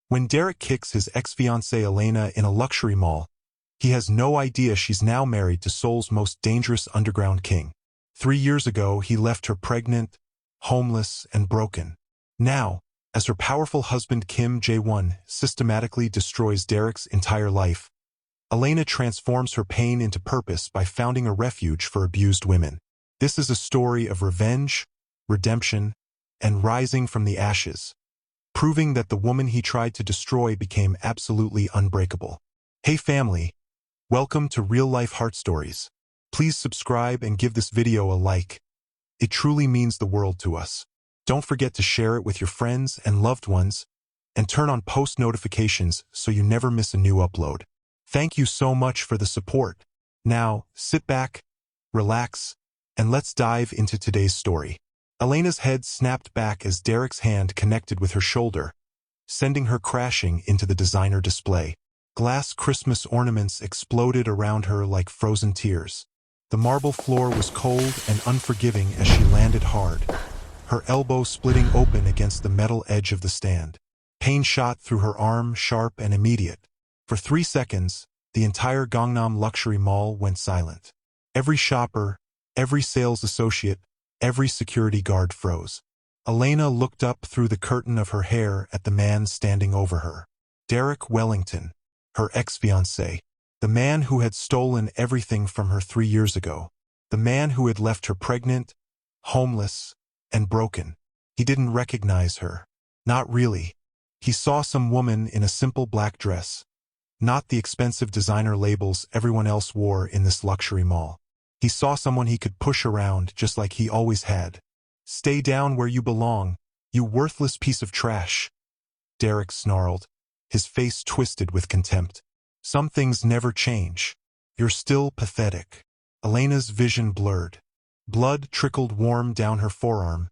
When Derek kicks his ex-fiancée Elena in a luxury mall, he has no idea she's now married to Seoul's most dangerous underground king. 3 years ago, he left her pregnant, homeless, and broken. Now, as her powerful husband Kim Jae-won systematically destroys Derek's entire life, Elena transforms her pain into purpose by founding a refuge for abused women. This is a story of revenge, redemption, and rising from the ashes, proving that the woman he tried to destroy became absolutely unbreakable. Hey family, welcome to Real Life Heart Stories. Please subscribe and give this video a like. It truly means the world to us. Don't forget to share it with your friends and loved ones, and turn on post notifications so you never miss a new upload. Thank you so much for the support. Now, sit back, relax, and let's dive into today's story. Elena's head snapped back as Derek's hand connected with her shoulder, sending her crashing into the designer display. Glass Christmas ornaments exploded around her like frozen tears. The marble floor was cold and unforgiving as she landed hard, her elbow splitting open against the metal edge of the stand. Pain shot through her arm, sharp and immediate. For 3 seconds, the entire Gangnam luxury mall went silent. Every shopper, every sales associate, every security guard froze. Elena looked up through the curtain of her hair at the man standing over her. Derek Wellington, her ex-fiancé. The man who had stolen everything from her 3 years ago. The man who had left her pregnant, homeless, and broken. He didn't recognize her. Not really. He saw some woman in a simple black dress. Not the expensive designer labels everyone else wore in this luxury mall. He saw someone he could push around just like he always had. Stay down where you belong, you worthless piece of trash. Derek snarled, his face twisted with contempt. Some things never change. You're still pathetic. Elena's vision blurred. Blood trickled warm down her forearm,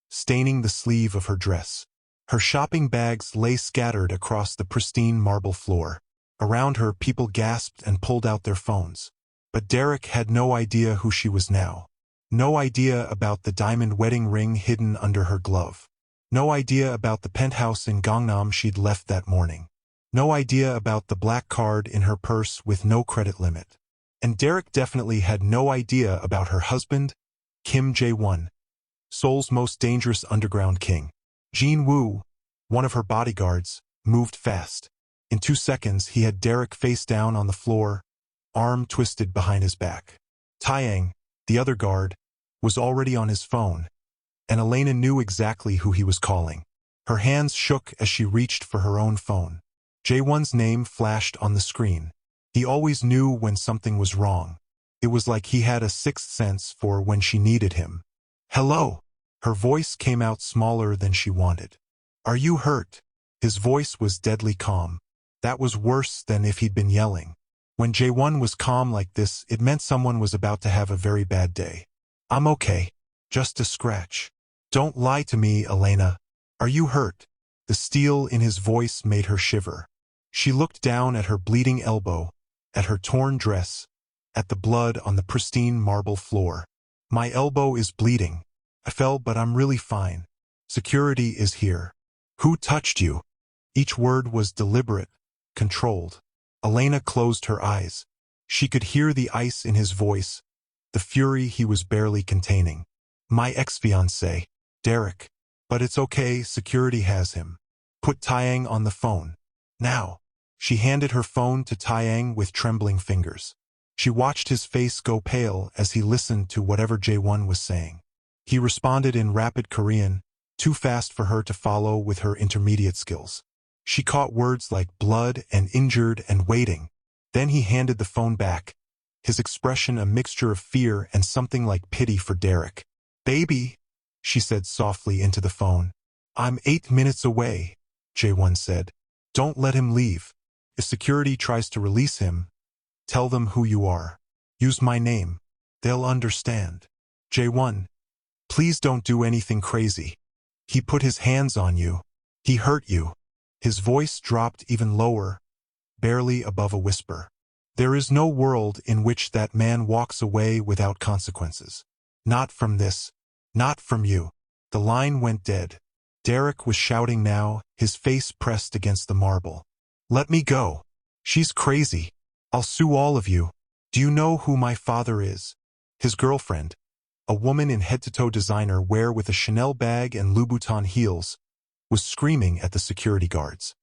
staining the sleeve of her dress. Her shopping bags lay scattered across the pristine marble floor. Around her, people gasped and pulled out their phones. But Derek had no idea who she was now. No idea about the diamond wedding ring hidden under her glove. No idea about the penthouse in Gangnam she'd left that morning. No idea about the black card in her purse with no credit limit. And Derek definitely had no idea about her husband, Kim Jae-won, Seoul's most dangerous underground king. Jin-woo, one of her bodyguards, moved fast. In 2 seconds, he had Derek face down on the floor, arm twisted behind his back. Taeyang, the other guard, was already on his phone, and Elena knew exactly who he was calling. Her hands shook as she reached for her own phone. Jae-won's name flashed on the screen. He always knew when something was wrong. It was like he had a sixth sense for when she needed him. Hello. Her voice came out smaller than she wanted. Are you hurt? His voice was deadly calm. That was worse than if he'd been yelling. When Jae-won was calm like this, it meant someone was about to have a very bad day. I'm okay. Just a scratch. Don't lie to me, Elena. Are you hurt? The steel in his voice made her shiver. She looked down at her bleeding elbow, at her torn dress, at the blood on the pristine marble floor. My elbow is bleeding. I fell, but I'm really fine. Security is here. Who touched you? Each word was deliberate, controlled. Elena closed her eyes. She could hear the ice in his voice, the fury he was barely containing. My ex-fiancé, Derek. But it's okay, security has him. Put Taeyang on the phone. Now. She handed her phone to Taeyang with trembling fingers. She watched his face go pale as he listened to whatever Jae-won was saying. He responded in rapid Korean, too fast for her to follow with her intermediate skills. She caught words like blood and injured and waiting. Then he handed the phone back, his expression a mixture of fear and something like pity for Derek. Baby, she said softly into the phone. I'm 8 minutes away, Jae-won said. Don't let him leave. If security tries to release him, tell them who you are. Use my name. They'll understand. Jae-won, please don't do anything crazy. He put his hands on you. He hurt you. His voice dropped even lower, barely above a whisper. There is no world in which that man walks away without consequences. Not from this. Not from you. The line went dead. Derek was shouting now, his face pressed against the marble. Let me go. She's crazy. I'll sue all of you. Do you know who my father is? His girlfriend, a woman in head-to-toe designer wear with a Chanel bag and Louboutin heels, was screaming at the security guards.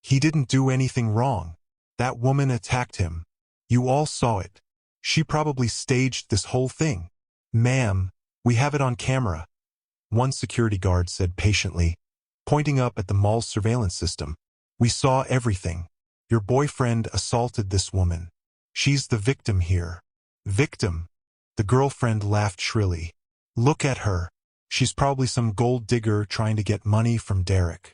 He didn't do anything wrong. That woman attacked him. You all saw it. She probably staged this whole thing. Ma'am, we have it on camera. One security guard said patiently, pointing up at the mall's surveillance system. We saw everything. Your boyfriend assaulted this woman. She's the victim here. Victim? The girlfriend laughed shrilly. Look at her. She's probably some gold digger trying to get money from Derek.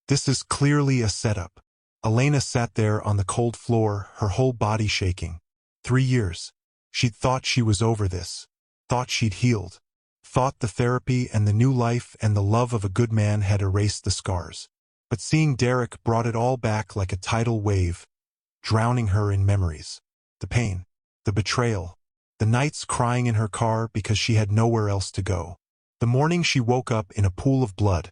This is clearly a setup. Elena sat there on the cold floor, her whole body shaking. 3 years. She'd thought she was over this. Thought she'd healed. Thought the therapy and the new life and the love of a good man had erased the scars. But seeing Derek brought it all back like a tidal wave, drowning her in memories. The pain, the betrayal, the nights crying in her car because she had nowhere else to go. The morning she woke up in a pool of blood,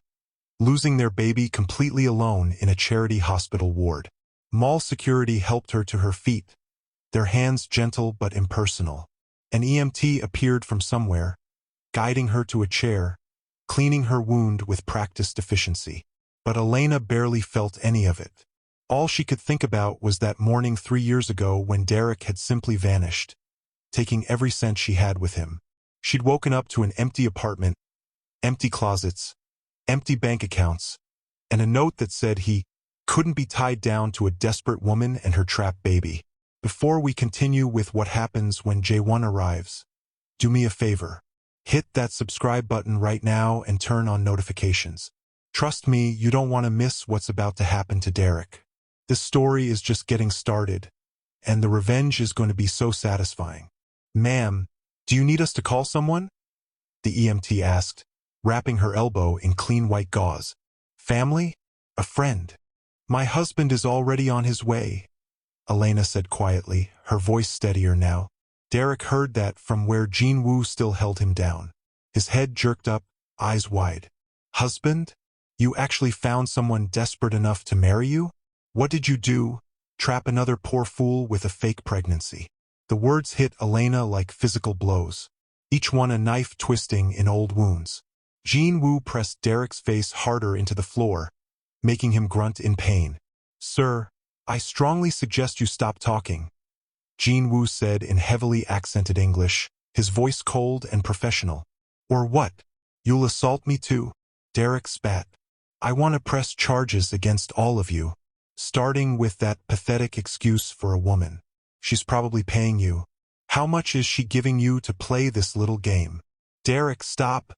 losing their baby completely alone in a charity hospital ward. Mall security helped her to her feet, their hands gentle but impersonal. An EMT appeared from somewhere, guiding her to a chair, cleaning her wound with practiced efficiency. But Elena barely felt any of it. All she could think about was that morning 3 years ago when Derek had simply vanished, taking every cent she had with him. She'd woken up to an empty apartment, empty closets, empty bank accounts, and a note that said he couldn't be tied down to a desperate woman and her trapped baby. Before we continue with what happens when Jae-won arrives, do me a favor. Hit that subscribe button right now and turn on notifications. Trust me, you don't want to miss what's about to happen to Derek. This story is just getting started, and the revenge is going to be so satisfying. Ma'am, do you need us to call someone? The EMT asked, wrapping her elbow in clean white gauze. Family? A friend. My husband is already on his way, Elena said quietly, her voice steadier now. Derek heard that from where Jin-woo still held him down. His head jerked up, eyes wide. Husband? You actually found someone desperate enough to marry you? What did you do? Trap another poor fool with a fake pregnancy. The words hit Elena like physical blows, each one a knife twisting in old wounds. Jin-woo pressed Derek's face harder into the floor, making him grunt in pain. Sir, I strongly suggest you stop talking, Jin-woo said in heavily accented English, his voice cold and professional. Or what? You'll assault me too? Derek spat. I want to press charges against all of you, starting with that pathetic excuse for a woman. She's probably paying you. How much is she giving you to play this little game? Derek, stop,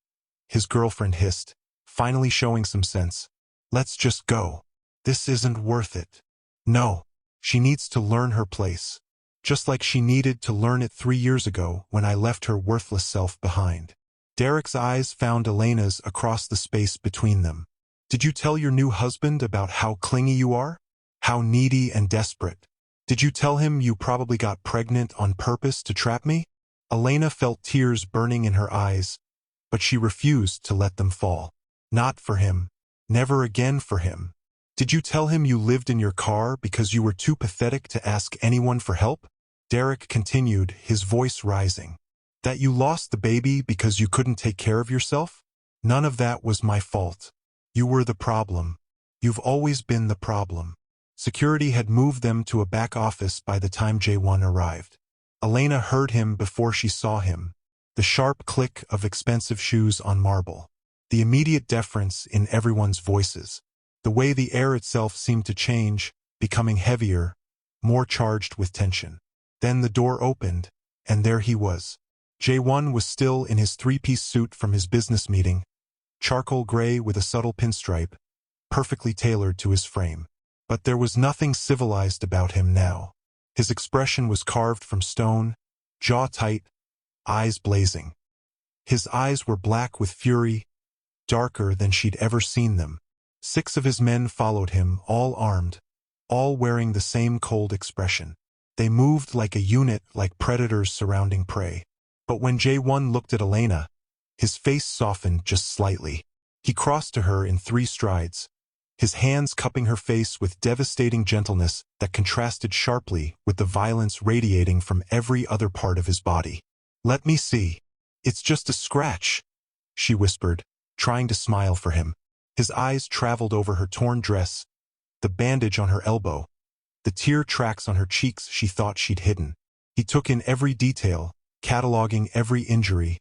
his girlfriend hissed, finally showing some sense. Let's just go. This isn't worth it. No, she needs to learn her place, just like she needed to learn it 3 years ago when I left her worthless self behind. Derek's eyes found Elena's across the space between them. Did you tell your new husband about how clingy you are? How needy and desperate? Did you tell him you probably got pregnant on purpose to trap me? Elena felt tears burning in her eyes, but she refused to let them fall. Not for him. Never again for him. Did you tell him you lived in your car because you were too pathetic to ask anyone for help? Derek continued, his voice rising. That you lost the baby because you couldn't take care of yourself? None of that was my fault. You were the problem. You've always been the problem. Security had moved them to a back office by the time Jae-won arrived. Elena heard him before she saw him, the sharp click of expensive shoes on marble, the immediate deference in everyone's voices, the way the air itself seemed to change, becoming heavier, more charged with tension. Then the door opened, and there he was. Jae-won was still in his 3-piece suit from his business meeting, charcoal gray with a subtle pinstripe, perfectly tailored to his frame. But there was nothing civilized about him now. His expression was carved from stone, jaw tight, eyes blazing. His eyes were black with fury, darker than she'd ever seen them. 6 of his men followed him, all armed, all wearing the same cold expression. They moved like a unit, like predators surrounding prey. But when Jae-won looked at Elena, his face softened just slightly. He crossed to her in 3 strides, his hands cupping her face with devastating gentleness that contrasted sharply with the violence radiating from every other part of his body. "Let me see. It's just a scratch," she whispered, trying to smile for him. His eyes traveled over her torn dress, the bandage on her elbow, the tear tracks on her cheeks she thought she'd hidden. He took in every detail, cataloging every injury,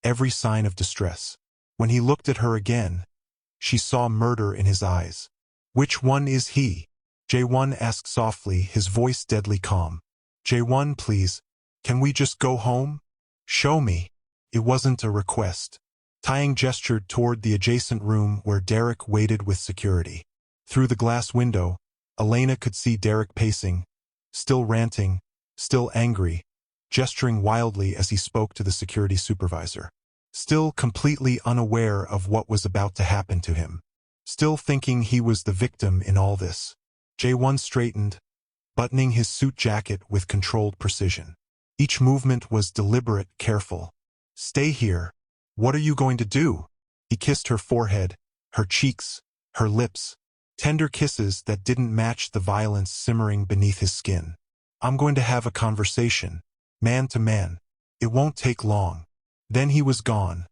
every sign of distress. When he looked at her again, she saw murder in his eyes. "Which one is he?" Jae-won asked softly, his voice deadly calm. "Jae-won, please, can we just go home? Show me." It wasn't a request. Taeyang gestured toward the adjacent room where Derek waited with security. Through the glass window, Elena could see Derek pacing, still ranting, still angry, gesturing wildly as he spoke to the security supervisor. Still completely unaware of what was about to happen to him. Still thinking he was the victim in all this. Jae-won straightened, buttoning his suit jacket with controlled precision. Each movement was deliberate, careful. "Stay here. What are you going to do?" He kissed her forehead, her cheeks, her lips, tender kisses that didn't match the violence simmering beneath his skin. "I'm going to have a conversation, man to man. It won't take long." Then he was gone,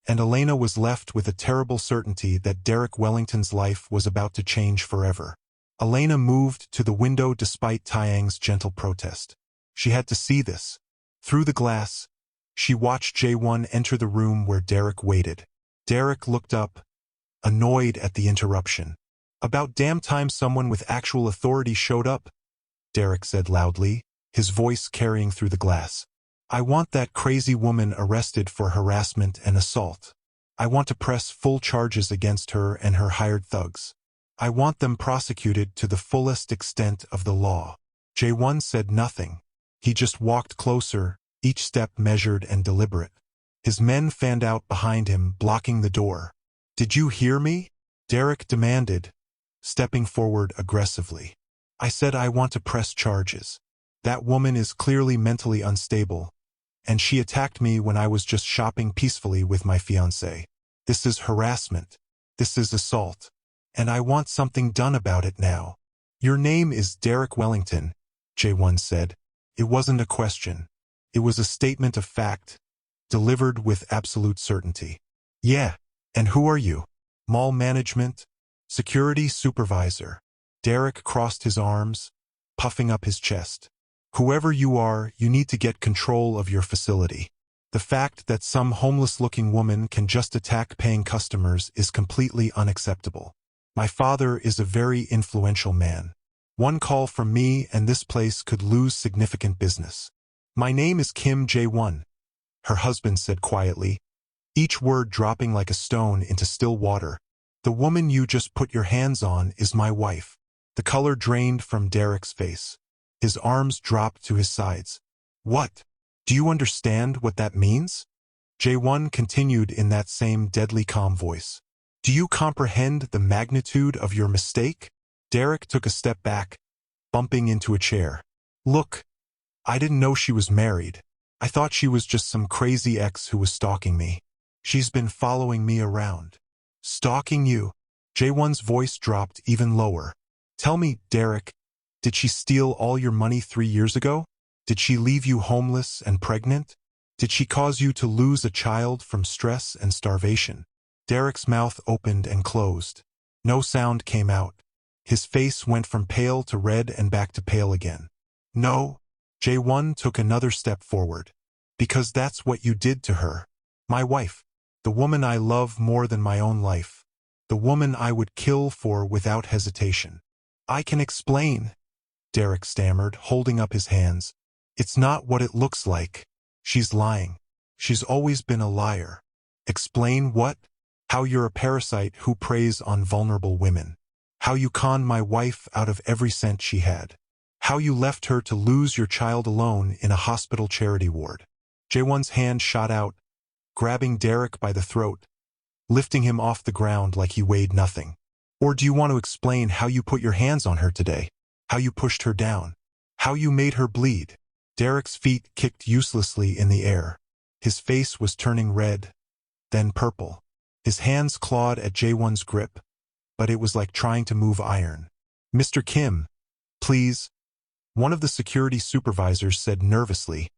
and Elena was left with a terrible certainty that Derek Wellington's life was about to change forever. Elena moved to the window despite Taeyang's gentle protest. She had to see this. Through the glass, she watched Jae-won enter the room where Derek waited. Derek looked up, annoyed at the interruption. "About damn time someone with actual authority showed up," Derek said loudly, his voice carrying through the glass. "I want that crazy woman arrested for harassment and assault. I want to press full charges against her and her hired thugs. I want them prosecuted to the fullest extent of the law." Jae-won said nothing. He just walked closer, each step measured and deliberate. His men fanned out behind him, blocking the door. "Did you hear me?" Derek demanded, stepping forward aggressively. "I said I want to press charges. That woman is clearly mentally unstable, and she attacked me when I was just shopping peacefully with my fiancé. This is harassment. This is assault. And I want something done about it now." "Your name is Derek Wellington," Jae-won said. It wasn't a question. It was a statement of fact, delivered with absolute certainty. "Yeah. And who are you?" "Mall management, security supervisor." Derek crossed his arms, puffing up his chest. "Whoever you are, you need to get control of your facility. The fact that some homeless-looking woman can just attack paying customers is completely unacceptable. My father is a very influential man. One call from me and this place could lose significant business." "My name is Kim Jae-won," her husband said quietly, each word dropping like a stone into still water. "The woman you just put your hands on is my wife." The color drained from Derek's face. His arms dropped to his sides. "What? Do you understand what that means?" Jae-won continued in that same deadly calm voice. "Do you comprehend the magnitude of your mistake?" Derek took a step back, bumping into a chair. "Look, I didn't know she was married. I thought she was just some crazy ex who was stalking me. She's been following me around." "Stalking you?" Jae-won's voice dropped even lower. "Tell me, Derek, did she steal all your money 3 years ago? Did she leave you homeless and pregnant? Did she cause you to lose a child from stress and starvation?" Derek's mouth opened and closed. No sound came out. His face went from pale to red and back to pale again. "No." Jae-won took another step forward. "Because that's what you did to her. My wife. The woman I love more than my own life. The woman I would kill for without hesitation." "I can explain," Derek stammered, holding up his hands. "It's not what it looks like. She's lying. She's always been a liar." "Explain what?" "How you're a parasite who preys on vulnerable women. How you conned my wife out of every cent she had. How you left her to lose your child alone in a hospital charity ward." Jae-won's hand shot out, grabbing Derek by the throat, lifting him off the ground like he weighed nothing. "Or do you want to explain how you put your hands on her today? How you pushed her down? How you made her bleed?" Derek's feet kicked uselessly in the air. His face was turning red, then purple. His hands clawed at Jae-won's grip, but it was like trying to move iron. "Mr. Kim, please," one of the security supervisors said nervously,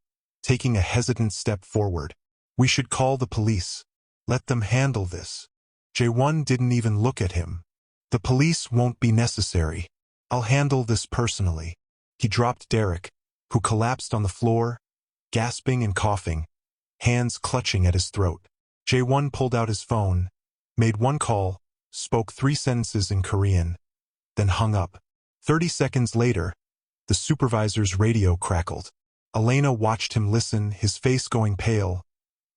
taking a hesitant step forward. "We should call the police. Let them handle this." Jae-won didn't even look at him. "The police won't be necessary. I'll handle this personally." He dropped Derek, who collapsed on the floor, gasping and coughing, hands clutching at his throat. Jae-won pulled out his phone, made one call, spoke 3 sentences in Korean, then hung up. 30 seconds later, the supervisor's radio crackled. Elena watched him listen, his face going pale,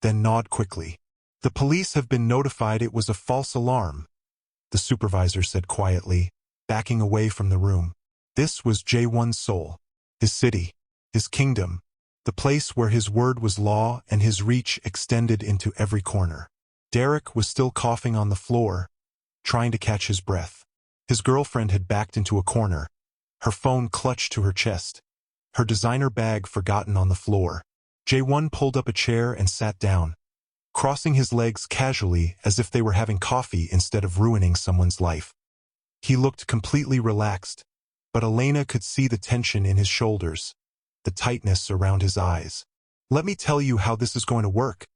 then nod quickly. "The police have been notified it was a false alarm," the supervisor said quietly, backing away from the room. This was Jae-won's Seoul, his city, his kingdom, the place where his word was law and his reach extended into every corner. Derek was still coughing on the floor, trying to catch his breath. His girlfriend had backed into a corner, her phone clutched to her chest, her designer bag forgotten on the floor. Jae-won pulled up a chair and sat down, crossing his legs casually as if they were having coffee instead of ruining someone's life. He looked completely relaxed, but Elena could see the tension in his shoulders, the tightness around his eyes. "Let me tell you how this is going to work,"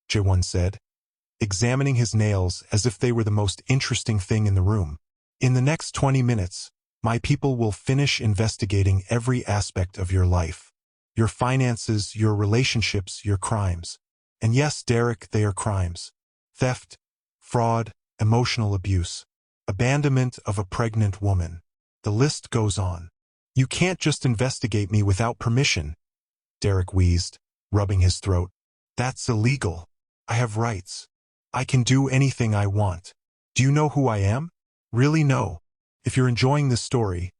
Jae-won said, examining his nails as if they were the most interesting thing in the room. "In the next 20 minutes, my people will finish investigating every aspect of your life. Your finances, your relationships, your crimes. And yes, Derek, they are crimes. Theft, fraud, emotional abuse, abandonment of a pregnant woman. The list goes on. You can't just investigate me without permission," Derek wheezed, rubbing his throat. "That's illegal. I have rights. I can do anything I want. Do you know who I am? Really no. If you're enjoying this story,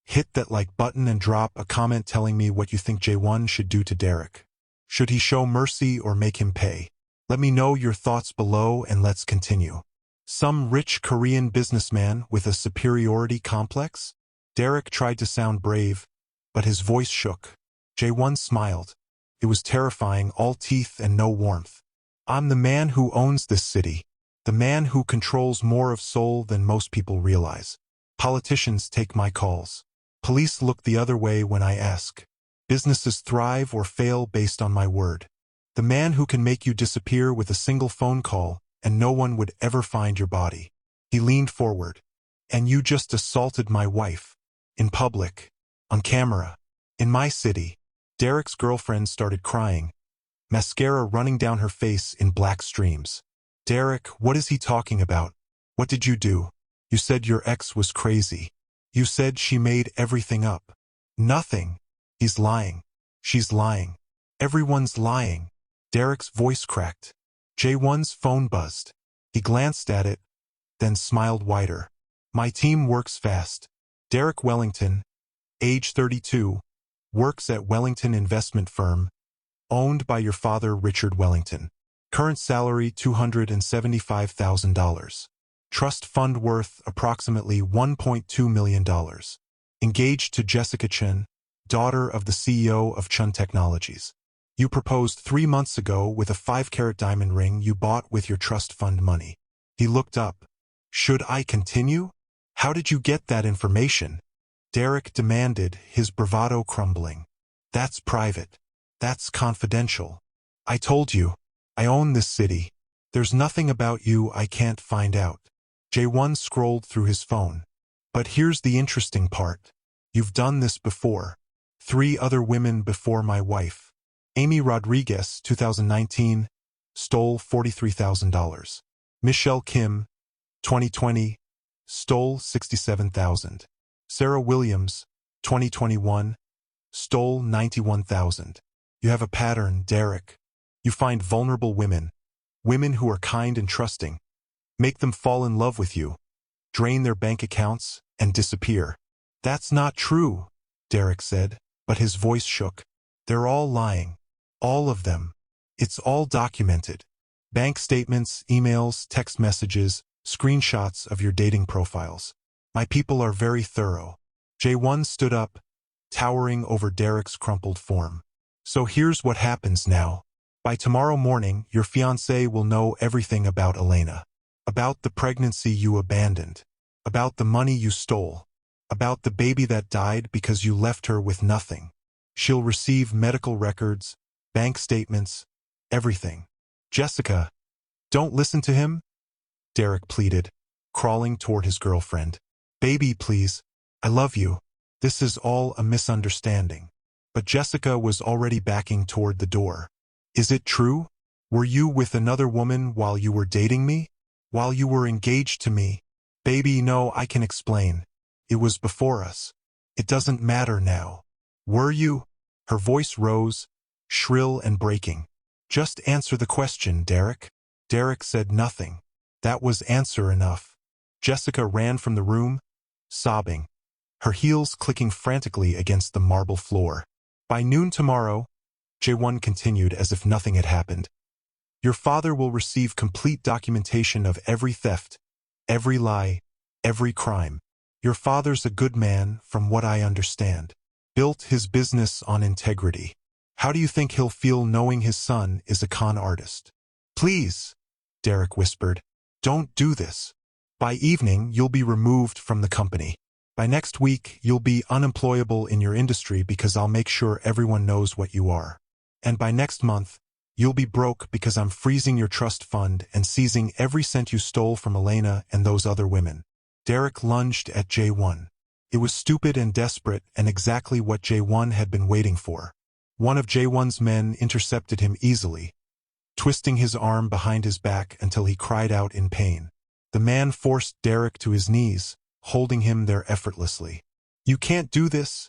hit that like button and drop a comment telling me what you think Jae-won should do to Derek. Should he show mercy or make him pay? Let me know your thoughts below and let's continue. Some rich Korean businessman with a superiority complex? Derek tried to sound brave, but his voice shook. Jae-won smiled. It was terrifying, all teeth and no warmth. "I'm the man who owns this city, the man who controls more of Seoul than most people realize. Politicians take my calls. Police look the other way when I ask. Businesses thrive or fail based on my word. The man who can make you disappear with a single phone call and no one would ever find your body." He leaned forward. "And you just assaulted my wife. In public. On camera. In my city." Derek's girlfriend started crying, mascara running down her face in black streams. "Derek, what is he talking about? What did you do? You said your ex was crazy. You said she made everything up." "Nothing. He's lying. She's lying. Everyone's lying." Derek's voice cracked. Jae-won's phone buzzed. He glanced at it, then smiled wider. "My team works fast. Derek Wellington, age 32, works at Wellington Investment Firm, owned by your father Richard Wellington. Current salary $275,000. Trust fund worth approximately $1.2 million. Engaged to Jessica Chen, daughter of the CEO of Chun Technologies. You proposed 3 months ago with a 5-carat diamond ring you bought with your trust fund money." He looked up. "Should I continue? How did you get that information?" Derek demanded, his bravado crumbling. "That's private. That's confidential. I told you. I own this city. There's nothing about you I can't find out." Jae-won scrolled through his phone. "But here's the interesting part. You've done this before. 3 other women before my wife. Amy Rodriguez, 2019, stole $43,000. Michelle Kim, 2020, stole $67,000. Sarah Williams, 2021, stole $91,000. You have a pattern, Derek. You find vulnerable women, women who are kind and trusting, make them fall in love with you, drain their bank accounts, and disappear." "That's not true," Derek said, but his voice shook. "They're all lying. All of them. It's all documented. Bank statements, emails, text messages, screenshots of your dating profiles. My people are very thorough." Jae-won stood up, towering over Derek's crumpled form. "So here's what happens now. By tomorrow morning, your fiancé will know everything about Elena. About the pregnancy you abandoned. About the money you stole. About the baby that died because you left her with nothing. She'll receive medical records, bank statements, everything. Jessica, don't listen to him, Derek pleaded, crawling toward his girlfriend. Baby, please. I love you. This is all a misunderstanding. But Jessica was already backing toward the door. Is it true? Were you with another woman while you were dating me? While you were engaged to me? Baby, no, I can explain. It was before us. It doesn't matter now. Were you? Her voice rose, shrill and breaking. Just answer the question, Derek. Derek said nothing. That was answer enough. Jessica ran from the room, sobbing, her heels clicking frantically against the marble floor. By noon tomorrow, Jae-won continued as if nothing had happened. Your father will receive complete documentation of every theft, every lie, every crime. Your father's a good man, from what I understand. Built his business on integrity. How do you think he'll feel knowing his son is a con artist? Please, Derek whispered, don't do this. By evening, you'll be removed from the company. By next week, you'll be unemployable in your industry because I'll make sure everyone knows what you are. And by next month, you'll be broke because I'm freezing your trust fund and seizing every cent you stole from Elena and those other women. Derek lunged at Jae-won. It was stupid and desperate and exactly what Jae-won had been waiting for. One of Jae-won's men intercepted him easily, twisting his arm behind his back until he cried out in pain. The man forced Derek to his knees, holding him there effortlessly. You can't do this,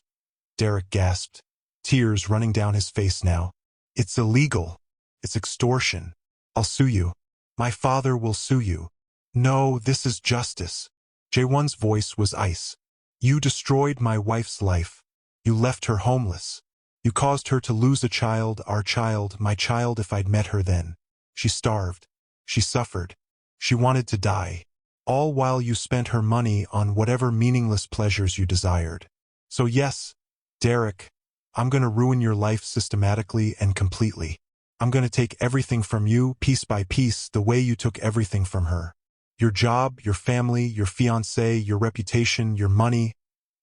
Derek gasped, tears running down his face now. It's illegal. It's extortion. I'll sue you. My father will sue you. No, this is justice. Jae-won's voice was ice. You destroyed my wife's life. You left her homeless. You caused her to lose a child, our child, my child if I'd met her then. She starved. She suffered. She wanted to die. All while you spent her money on whatever meaningless pleasures you desired. So yes, Derek, I'm going to ruin your life systematically and completely. I'm going to take everything from you, piece by piece, the way you took everything from her. Your job, your family, your fiancé, your reputation, your money,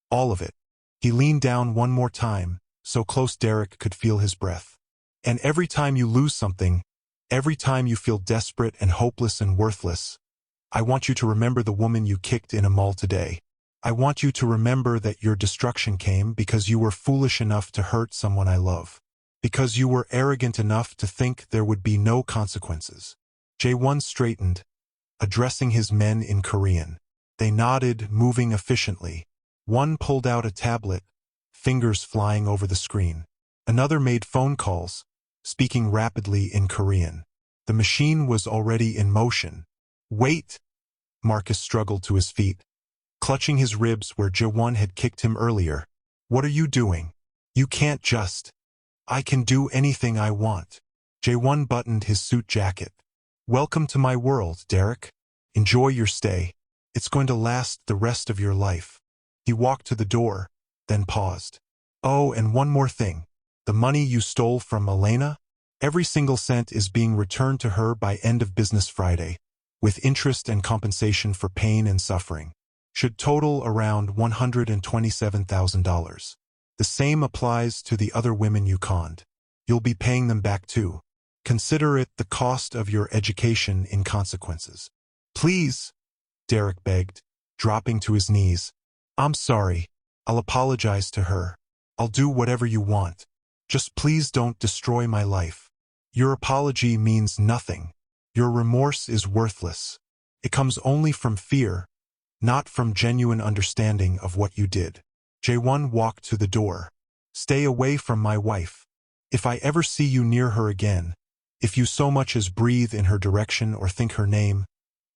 all of it. He leaned down one more time, so close Derek could feel his breath. And every time you lose something, every time you feel desperate and hopeless and worthless, I want you to remember the woman you kicked in a mall today. I want you to remember that your destruction came because you were foolish enough to hurt someone I love. Because you were arrogant enough to think there would be no consequences. Jae-won straightened, addressing his men in Korean. They nodded, moving efficiently. One pulled out a tablet, fingers flying over the screen. Another made phone calls, speaking rapidly in Korean. The machine was already in motion. Wait! Marcus struggled to his feet, clutching his ribs where Jae-won had kicked him earlier. What are you doing? You can't just... I can do anything I want. Jae-won buttoned his suit jacket. Welcome to my world, Derek. Enjoy your stay. It's going to last the rest of your life. He walked to the door, then paused. Oh, and one more thing. The money you stole from Elena? Every single cent is being returned to her by end of business Friday, with interest and compensation for pain and suffering. Should total around $127,000. The same applies to the other women you conned. You'll be paying them back too. Consider it the cost of your education in consequences. Please, Derek begged, dropping to his knees. I'm sorry. I'll apologize to her. I'll do whatever you want. Just please don't destroy my life. Your apology means nothing. Your remorse is worthless. It comes only from fear, not from genuine understanding of what you did. Jae-won walked to the door. Stay away from my wife. If I ever see you near her again, if you so much as breathe in her direction or think her name,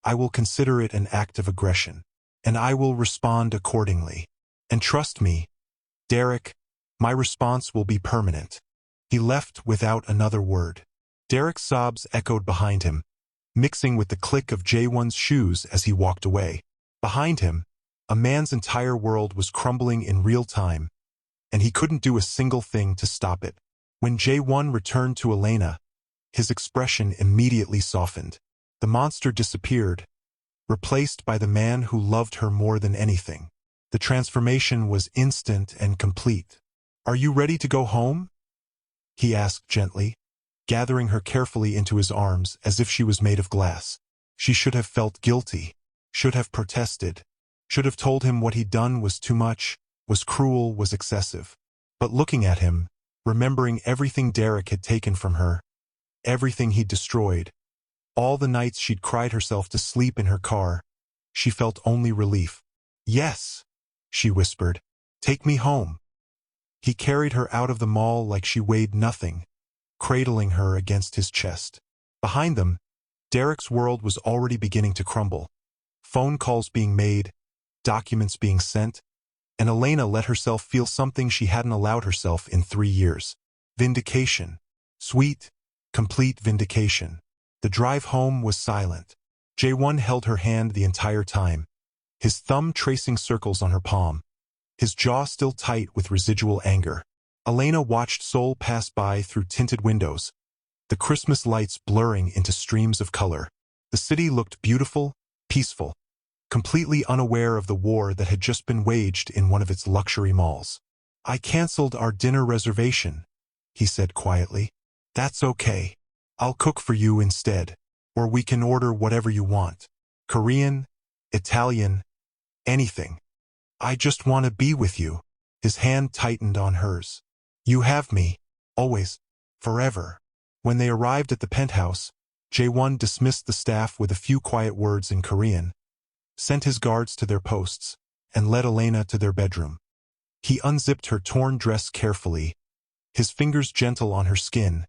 I will consider it an act of aggression, and I will respond accordingly. And trust me, Derek, my response will be permanent. He left without another word. Derek's sobs echoed behind him, mixing with the click of Jae-won's shoes as he walked away. Behind him, a man's entire world was crumbling in real time, and he couldn't do a single thing to stop it. When Jae-won returned to Elena, his expression immediately softened. The monster disappeared, replaced by the man who loved her more than anything. The transformation was instant and complete. "Are you ready to go home?" he asked gently, gathering her carefully into his arms as if she was made of glass. She should have felt guilty, should have protested, should have told him what he'd done was too much, was cruel, was excessive. But looking at him, remembering everything Derek had taken from her, everything he'd destroyed, all the nights she'd cried herself to sleep in her car, she felt only relief. "Yes," she whispered. "Take me home." He carried her out of the mall like she weighed nothing, cradling her against his chest. Behind them, Derek's world was already beginning to crumble. Phone calls being made, documents being sent, and Elena let herself feel something she hadn't allowed herself in 3 years. Vindication. Sweet, complete vindication. The drive home was silent. Jae-won held her hand the entire time, his thumb tracing circles on her palm, his jaw still tight with residual anger. Elena watched Seoul pass by through tinted windows, the Christmas lights blurring into streams of color. The city looked beautiful, peaceful, completely unaware of the war that had just been waged in one of its luxury malls. "I canceled our dinner reservation," he said quietly. "That's okay. I'll cook for you instead, or we can order whatever you want. Korean, Italian, anything. I just want to be with you." His hand tightened on hers. "You have me, always, forever." When they arrived at the penthouse, Jae-won dismissed the staff with a few quiet words in Korean, sent his guards to their posts, and led Elena to their bedroom. He unzipped her torn dress carefully, his fingers gentle on her skin,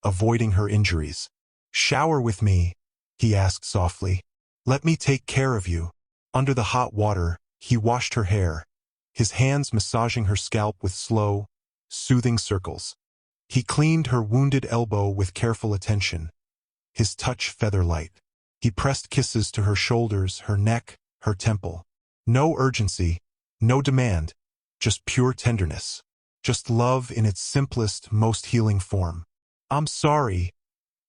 avoiding her injuries. "Shower with me," he asked softly. "Let me take care of you." Under the hot water, he washed her hair, his hands massaging her scalp with slow, soothing circles. He cleaned her wounded elbow with careful attention, his touch feather-light. He pressed kisses to her shoulders, her neck, her temple. No urgency, no demand, just pure tenderness. Just love in its simplest, most healing form. "I'm sorry,"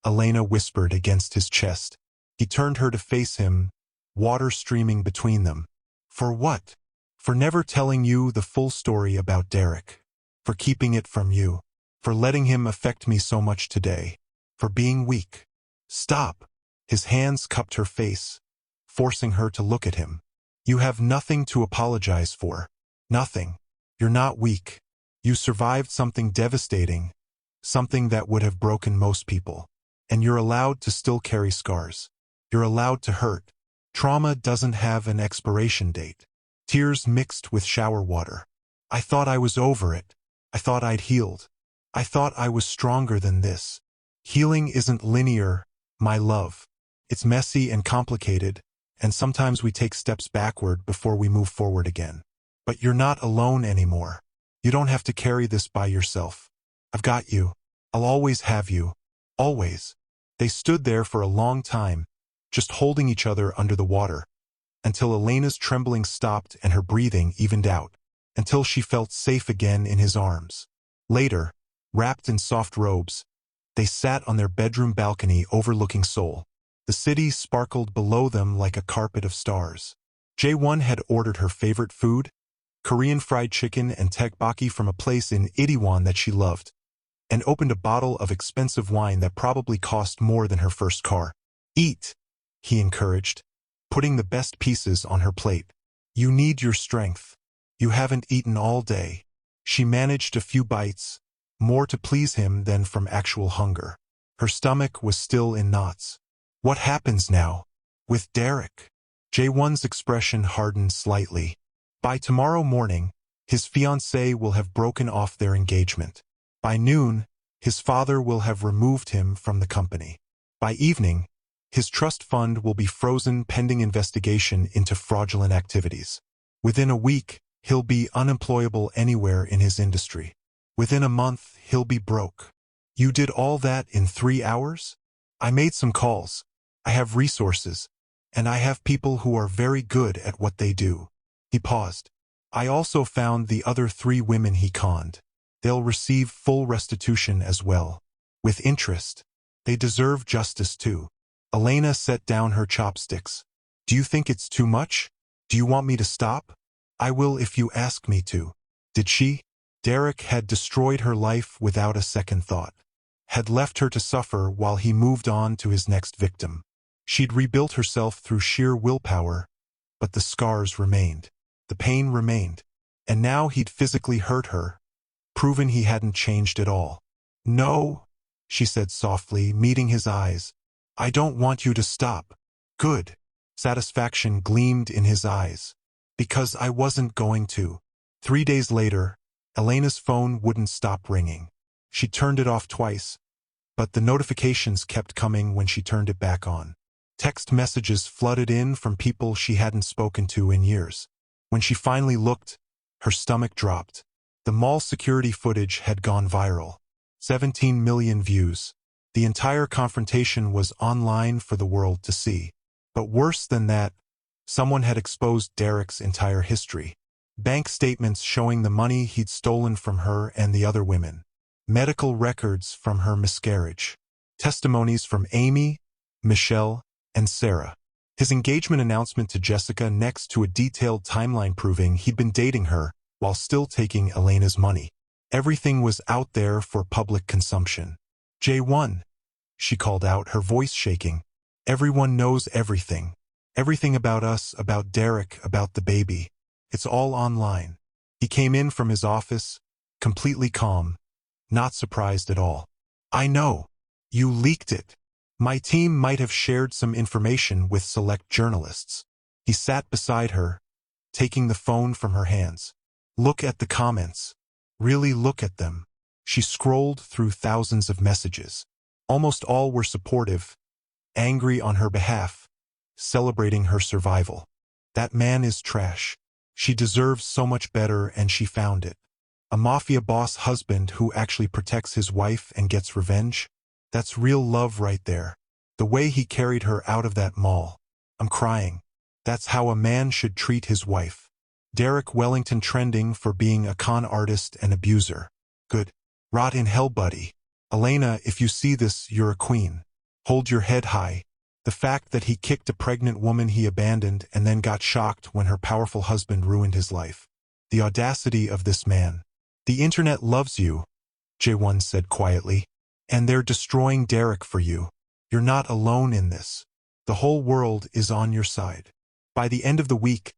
Elena whispered against his chest. He turned her to face him, water streaming between them. "For what?" "For never telling you the full story about Derek. For keeping it from you. For letting him affect me so much today. For being weak." "Stop." His hands cupped her face, forcing her to look at him. "You have nothing to apologize for. Nothing. You're not weak. You survived something devastating, something that would have broken most people. And you're allowed to still carry scars. You're allowed to hurt. Trauma doesn't have an expiration date." Tears mixed with shower water. "I thought I was over it. I thought I'd healed. I thought I was stronger than this. Healing isn't linear, my love. It's messy and complicated, and sometimes we take steps backward before we move forward again. But you're not alone anymore. You don't have to carry this by yourself. I've got you. I'll always have you. Always." They stood there for a long time, just holding each other under the water, until Elena's trembling stopped and her breathing evened out, until she felt safe again in his arms. Later, wrapped in soft robes, they sat on their bedroom balcony overlooking Seoul. The city sparkled below them like a carpet of stars. Jae-won had ordered her favorite food, Korean fried chicken and tteokbokki from a place in Itaewon that she loved, and opened a bottle of expensive wine that probably cost more than her first car. "Eat," he encouraged, putting the best pieces on her plate. "You need your strength. You haven't eaten all day." She managed a few bites, more to please him than from actual hunger. Her stomach was still in knots. "What happens now? With Derek?" Jae-won's expression hardened slightly. By tomorrow morning, his fiancée will have broken off their engagement. By noon, his father will have removed him from the company. By evening, his trust fund will be frozen pending investigation into fraudulent activities. Within a week, he'll be unemployable anywhere in his industry. Within a month, he'll be broke. "You did all that in 3 hours?" "I made some calls. I have resources, and I have people who are very good at what they do." He paused. "I also found the other 3 women he conned. They'll receive full restitution as well. With interest. They deserve justice too." Elena set down her chopsticks. Do you think it's too much? Do you want me to stop? I will if you ask me to. Did she? Derek had destroyed her life without a second thought. Had left her to suffer while he moved on to his next victim. She'd rebuilt herself through sheer willpower, but the scars remained. The pain remained. And now he'd physically hurt her, proven he hadn't changed at all. No, she said softly, meeting his eyes. I don't want you to stop. Good. Satisfaction gleamed in his eyes. Because I wasn't going to. 3 days later, Elena's phone wouldn't stop ringing. She turned it off twice, but the notifications kept coming when she turned it back on. Text messages flooded in from people she hadn't spoken to in years. When she finally looked, her stomach dropped. The mall security footage had gone viral. 17 million views. The entire confrontation was online for the world to see. But worse than that, someone had exposed Derek's entire history. Bank statements showing the money he'd stolen from her and the other women. Medical records from her miscarriage. Testimonies from Amy, Michelle, and Sarah. His engagement announcement to Jessica next to a detailed timeline proving he'd been dating her while still taking Elena's money. Everything was out there for public consumption. Jae-won, she called out, her voice shaking. Everyone knows everything. Everything about us, about Derek, about the baby. It's all online. He came in from his office, completely calm, not surprised at all. I know. You leaked it. My team might have shared some information with select journalists. He sat beside her, taking the phone from her hands. Look at the comments. Really look at them. She scrolled through thousands of messages. Almost all were supportive, angry on her behalf, celebrating her survival. That man is trash. She deserves so much better and she found it. A mafia boss husband who actually protects his wife and gets revenge? That's real love right there. The way he carried her out of that mall. I'm crying. That's how a man should treat his wife. Derek Wellington trending for being a con artist and abuser. Good. Rot in hell, buddy. Elena, if you see this, you're a queen. Hold your head high. The fact that he kicked a pregnant woman he abandoned and then got shocked when her powerful husband ruined his life. The audacity of this man. The internet loves you, Jae-won said quietly. And they're destroying Derek for you. You're not alone in this. The whole world is on your side. By the end of the week,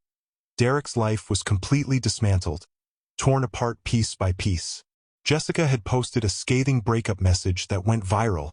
Derek's life was completely dismantled, torn apart piece by piece. Jessica had posted a scathing breakup message that went viral,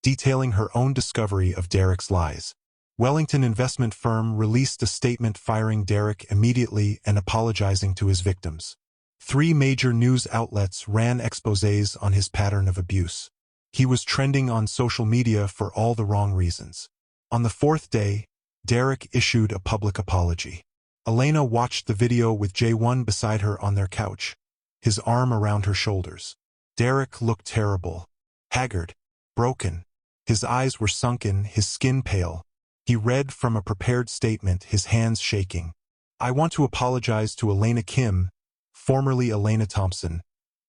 detailing her own discovery of Derek's lies. Wellington investment firm released a statement firing Derek immediately and apologizing to his victims. 3 major news outlets ran exposés on his pattern of abuse. He was trending on social media for all the wrong reasons. On the 4th day, Derek issued a public apology. Elena watched the video with Jae-won beside her on their couch, his arm around her shoulders. Derek looked terrible, haggard, broken. His eyes were sunken, his skin pale. He read from a prepared statement, his hands shaking. I want to apologize to Elena Kim, formerly Elena Thompson,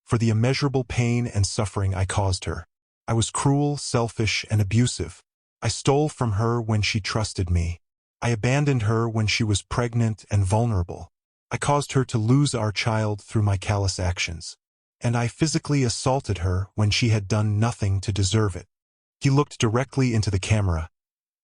for the immeasurable pain and suffering I caused her. I was cruel, selfish, and abusive. I stole from her when she trusted me. I abandoned her when she was pregnant and vulnerable. I caused her to lose our child through my callous actions. And I physically assaulted her when she had done nothing to deserve it. He looked directly into the camera,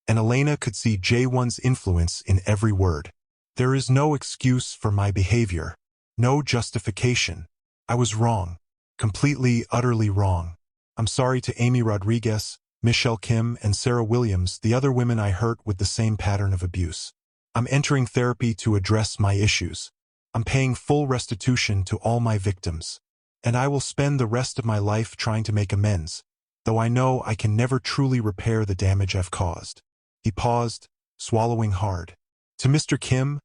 and Elena could see Jae-won's influence in every word. There is no excuse for my behavior. No justification. I was wrong. Completely, utterly wrong. I'm sorry to Amy Rodriguez, Michelle Kim, and Sarah Williams, the other women I hurt with the same pattern of abuse. I'm entering therapy to address my issues. I'm paying full restitution to all my victims. And I will spend the rest of my life trying to make amends, though I know I can never truly repair the damage I've caused. He paused, swallowing hard. To Mr. Kim,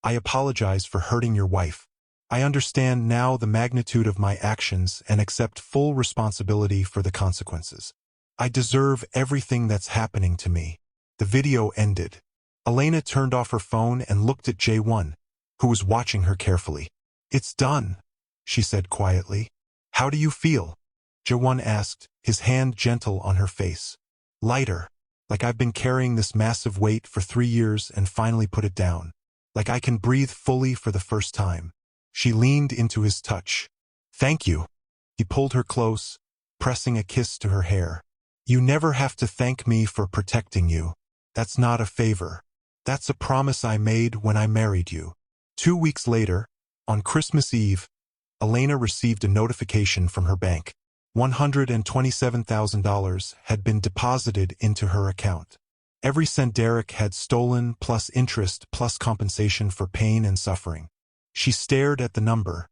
I apologize for hurting your wife. I understand now the magnitude of my actions and accept full responsibility for the consequences. I deserve everything that's happening to me. The video ended. Elena turned off her phone and looked at Jae-won, who was watching her carefully. It's done, she said quietly. How do you feel? Jae-won asked, his hand gentle on her face. Lighter. Like I've been carrying this massive weight for 3 years and finally put it down. Like I can breathe fully for the first time. She leaned into his touch. Thank you. He pulled her close, pressing a kiss to her hair. You never have to thank me for protecting you. That's not a favor. That's a promise I made when I married you. 2 weeks later, on Christmas Eve, Elena received a notification from her bank. $127,000 had been deposited into her account. Every cent Derek had stolen, plus interest, plus compensation for pain and suffering. She stared at the number,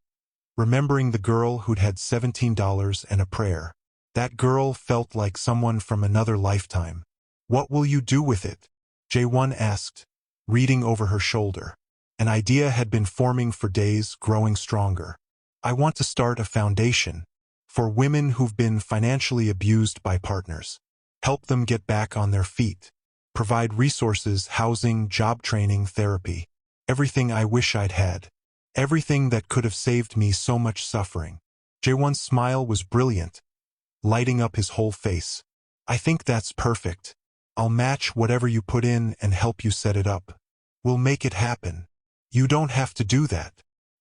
remembering the girl who'd had $17 and a prayer. That girl felt like someone from another lifetime. What will you do with it? Jae-won asked, reading over her shoulder. An idea had been forming for days, growing stronger. I want to start a foundation for women who've been financially abused by partners. Help them get back on their feet. Provide resources, housing, job training, therapy. Everything I wish I'd had. Everything that could have saved me so much suffering. Jae-won's smile was brilliant, lighting up his whole face. I think that's perfect. I'll match whatever you put in and help you set it up. We'll make it happen. You don't have to do that.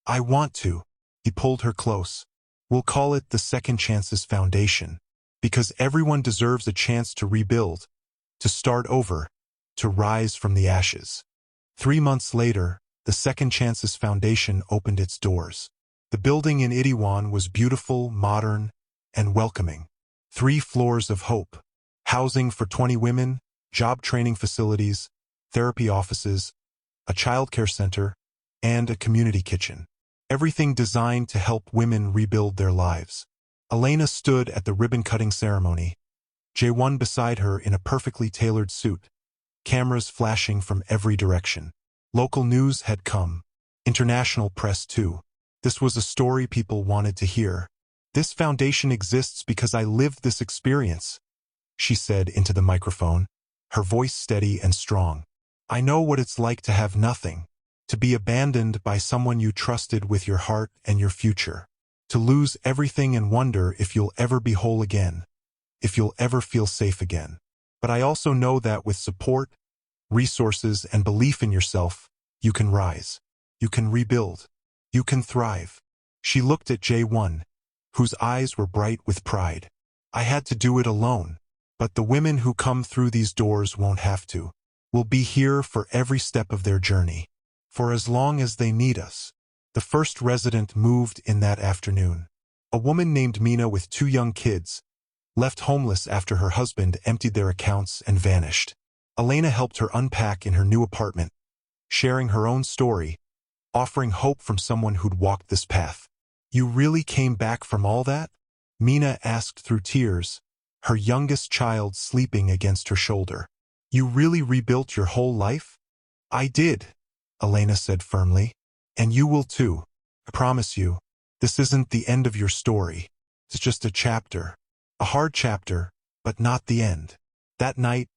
I want to. He pulled her close. We'll call it the Second Chances Foundation. Because everyone deserves a chance to rebuild, to start over, to rise from the ashes. 3 months later, the Second Chances Foundation opened its doors. The building in Itaewon was beautiful, modern, and welcoming. 3 floors of hope. Housing for 20 women, job training facilities, therapy offices, a childcare center, and a community kitchen. Everything designed to help women rebuild their lives. Elena stood at the ribbon-cutting ceremony, Jae-won beside her in a perfectly tailored suit, cameras flashing from every direction. Local news had come. International press too. This was a story people wanted to hear. This foundation exists because I lived this experience, she said into the microphone, her voice steady and strong. I know what it's like to have nothing, to be abandoned by someone you trusted with your heart and your future, to lose everything and wonder if you'll ever be whole again, if you'll ever feel safe again. But I also know that with support, resources, and belief in yourself, you can rise, you can rebuild, you can thrive. She looked at Jae-won, whose eyes were bright with pride. I had to do it alone, but the women who come through these doors won't have to. We'll be here for every step of their journey, for as long as they need us. The first resident moved in that afternoon. A woman named Mina with 2 young kids, left homeless after her husband emptied their accounts and vanished. Elena helped her unpack in her new apartment, sharing her own story, offering hope from someone who'd walked this path. You really came back from all that? Mina asked through tears, her youngest child sleeping against her shoulder. You really rebuilt your whole life? I did, Elena said firmly. And you will too. I promise you. This isn't the end of your story. It's just a chapter. A hard chapter, but not the end. That night,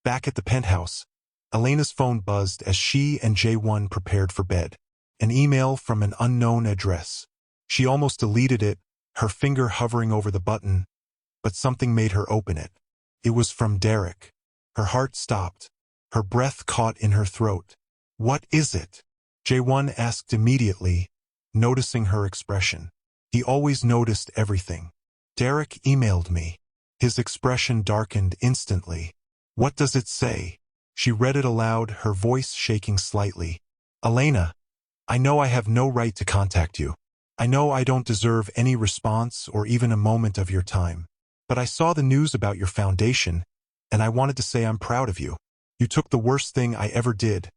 back at the penthouse, Elena's phone buzzed as she and Jae-won prepared for bed. An email from an unknown address. She almost deleted it, her finger hovering over the button, but something made her open it. It was from Derek. Her heart stopped. Her breath caught in her throat. What is it? Jae-won asked immediately, noticing her expression. He always noticed everything. Derek emailed me. His expression darkened instantly. What does it say? She read it aloud, her voice shaking slightly. Elena, I know I have no right to contact you. I know I don't deserve any response or even a moment of your time. But I saw the news about your foundation, and I wanted to say I'm proud of you. You took the worst thing I ever did,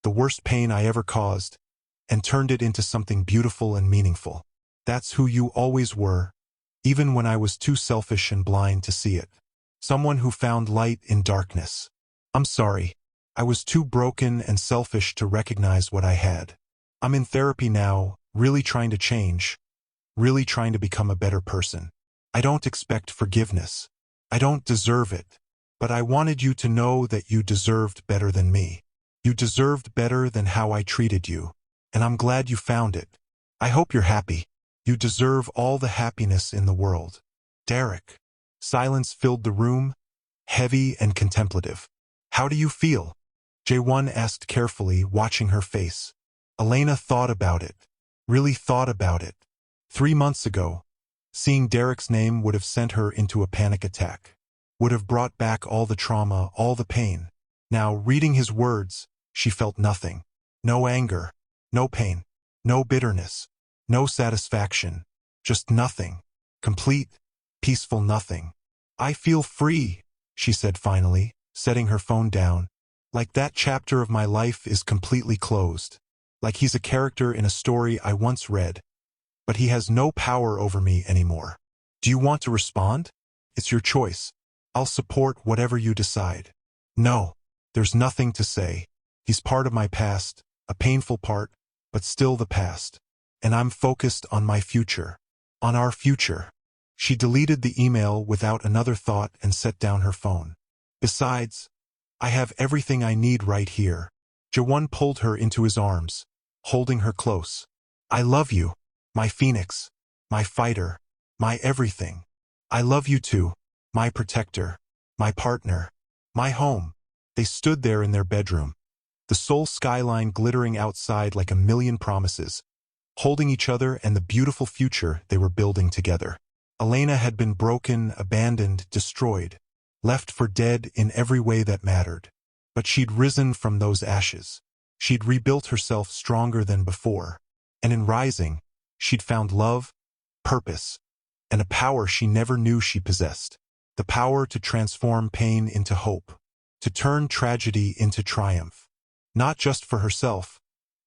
the worst pain I ever caused, and turned it into something beautiful and meaningful. That's who you always were, even when I was too selfish and blind to see it. Someone who found light in darkness. I'm sorry. I was too broken and selfish to recognize what I had. I'm in therapy now, really trying to change, really trying to become a better person. I don't expect forgiveness. I don't deserve it. But I wanted you to know that you deserved better than me. You deserved better than how I treated you. And I'm glad you found it. I hope you're happy. You deserve all the happiness in the world. Derek. Silence filled the room, heavy and contemplative. "How do you feel?" Jae-won asked carefully, watching her face. Elena thought about it. Really thought about it. 3 months ago, seeing Derek's name would have sent her into a panic attack. Would have brought back all the trauma, all the pain. Now, reading his words, she felt nothing. No anger. No pain. No bitterness. No satisfaction. Just nothing. Complete, peaceful nothing. "I feel free," she said finally, setting her phone down. "Like that chapter of my life is completely closed. Like he's a character in a story I once read. But he has no power over me anymore. Do you want to respond? It's your choice. I'll support whatever you decide." "No, there's nothing to say. He's part of my past, a painful part, but still the past. And I'm focused on my future. On our future." She deleted the email without another thought and set down her phone. "Besides, I have everything I need right here." Jae-won pulled her into his arms, holding her close. "I love you, my phoenix, my fighter, my everything. I love you too, my protector, my partner, my home." They stood there in their bedroom, the Seoul skyline glittering outside like a million promises, holding each other and the beautiful future they were building together. Elena had been broken, abandoned, destroyed, left for dead in every way that mattered. But she'd risen from those ashes. She'd rebuilt herself stronger than before. And in rising, she'd found love, purpose, and a power she never knew she possessed. The power to transform pain into hope, to turn tragedy into triumph. Not just for herself,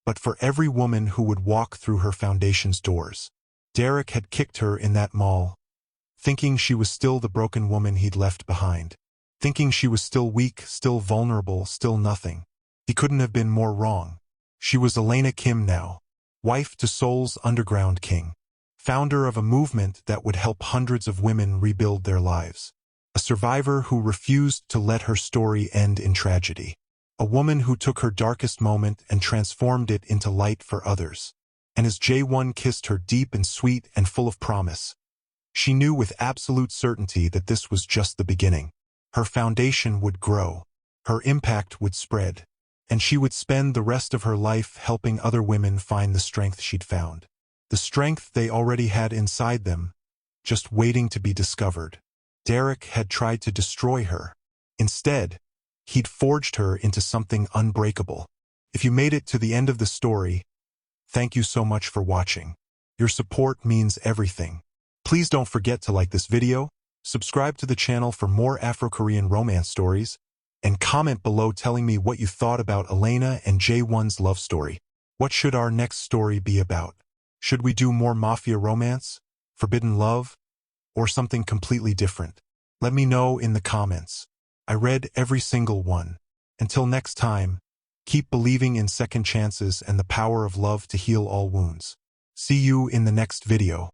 but for every woman who would walk through her foundation's doors. Derek had kicked her in that mall, thinking she was still the broken woman he'd left behind. Thinking she was still weak, still vulnerable, still nothing. He couldn't have been more wrong. She was Elena Kim now, wife to Seoul's underground king, founder of a movement that would help hundreds of women rebuild their lives. A survivor who refused to let her story end in tragedy. A woman who took her darkest moment and transformed it into light for others. And as Jae-won kissed her deep and sweet and full of promise, she knew with absolute certainty that this was just the beginning. Her foundation would grow, her impact would spread, and she would spend the rest of her life helping other women find the strength she'd found. The strength they already had inside them, just waiting to be discovered. Derek had tried to destroy her. Instead, he'd forged her into something unbreakable. If you made it to the end of the story, thank you so much for watching. Your support means everything. Please don't forget to like this video, subscribe to the channel for more Afro-Korean romance stories, and comment below telling me what you thought about Elena and Jae-won's love story. What should our next story be about? Should we do more Mafia romance, forbidden love, or something completely different? Let me know in the comments. I read every single one. Until next time, keep believing in second chances and the power of love to heal all wounds. See you in the next video.